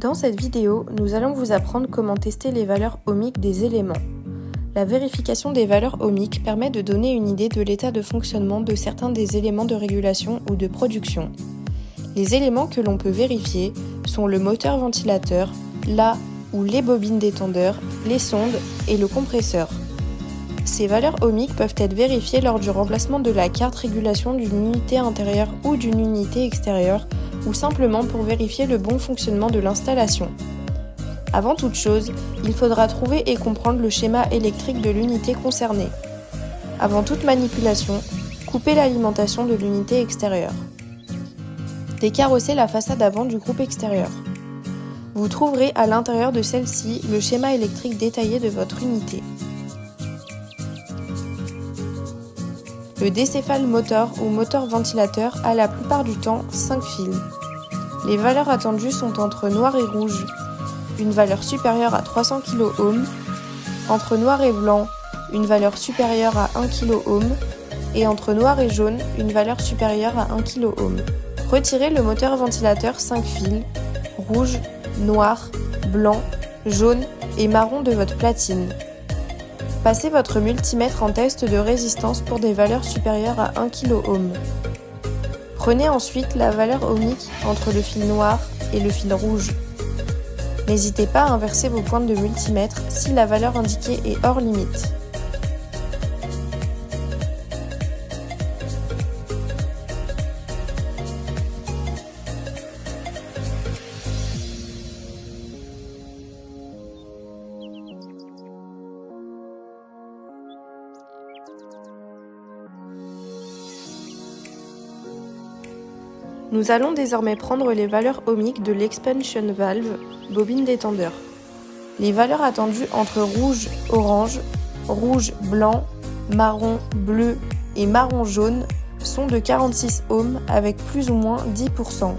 Dans cette vidéo, nous allons vous apprendre comment tester les valeurs ohmiques des éléments. La vérification des valeurs ohmiques permet de donner une idée de l'état de fonctionnement de certains des éléments de régulation ou de production. Les éléments que l'on peut vérifier sont le moteur ventilateur, la ou les bobines détendeurs, les sondes et le compresseur. Ces valeurs ohmiques peuvent être vérifiées lors du remplacement de la carte régulation d'une unité intérieure ou d'une unité extérieure ou simplement pour vérifier le bon fonctionnement de l'installation. Avant toute chose, il faudra trouver et comprendre le schéma électrique de l'unité concernée. Avant toute manipulation, coupez l'alimentation de l'unité extérieure. Décarrossez la façade avant du groupe extérieur. Vous trouverez à l'intérieur de celle-ci le schéma électrique détaillé de votre unité. Le décéphale moteur ou moteur ventilateur a la plupart du temps 5 fils. Les valeurs attendues sont entre noir et rouge, une valeur supérieure à 300 kΩ, entre noir et blanc, une valeur supérieure à 1 kΩ, et entre noir et jaune, une valeur supérieure à 1 kΩ. Retirez le moteur ventilateur 5 fils, rouge, noir, blanc, jaune et marron de votre platine. Passez votre multimètre en test de résistance pour des valeurs supérieures à 1 kΩ. Prenez ensuite la valeur ohmique entre le fil noir et le fil rouge. N'hésitez pas à inverser vos pointes de multimètre si la valeur indiquée est hors limite. Nous allons désormais prendre les valeurs ohmiques de l'expansion valve, bobine détendeur. Les valeurs attendues entre rouge, orange, rouge, blanc, marron, bleu et marron jaune sont de 46 ohms avec plus ou moins 10%.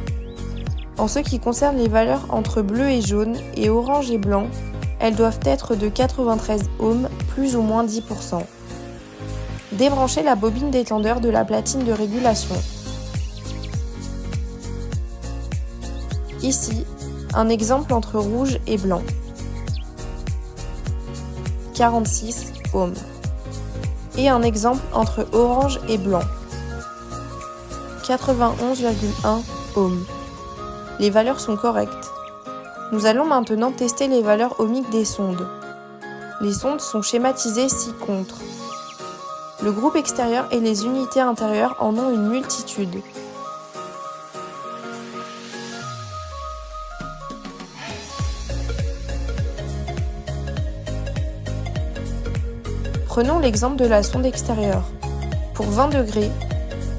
En ce qui concerne les valeurs entre bleu et jaune et orange et blanc, elles doivent être de 93 ohms plus ou moins 10%. Débranchez la bobine détendeur de la platine de régulation. Ici, un exemple entre rouge et blanc. 46 ohms. Et un exemple entre orange et blanc. 91,1 ohms. Les valeurs sont correctes. Nous allons maintenant tester les valeurs ohmiques des sondes. Les sondes sont schématisées ci-contre. Le groupe extérieur et les unités intérieures en ont une multitude. Prenons l'exemple de la sonde extérieure. Pour 20 degrés,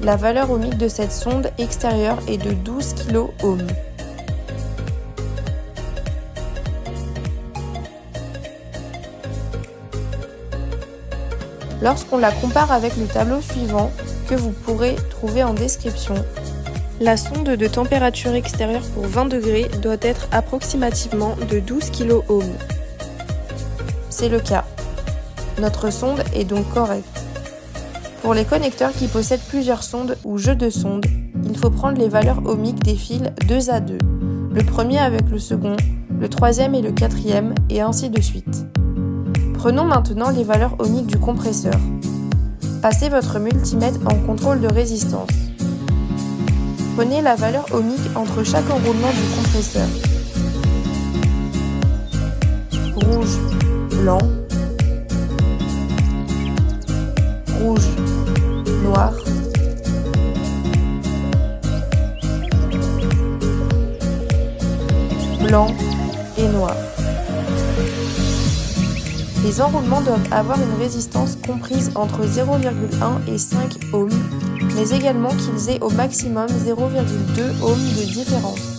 la valeur ohmique de cette sonde extérieure est de 12 kΩ. Lorsqu'on la compare avec le tableau suivant, que vous pourrez trouver en description, la sonde de température extérieure pour 20 degrés doit être approximativement de 12 kΩ. C'est le cas. Notre sonde est donc correcte. Pour les connecteurs qui possèdent plusieurs sondes ou jeux de sondes, il faut prendre les valeurs ohmiques des fils 2 à 2, le premier avec le second, le troisième et le quatrième, et ainsi de suite. Prenons maintenant les valeurs ohmiques du compresseur. Passez votre multimètre en contrôle de résistance. Prenez la valeur ohmique entre chaque enroulement du compresseur. Rouge, blanc, rouge, noir, blanc et noir. Les enroulements doivent avoir une résistance comprise entre 0,1 et 5 ohms, mais également qu'ils aient au maximum 0,2 ohms de différence.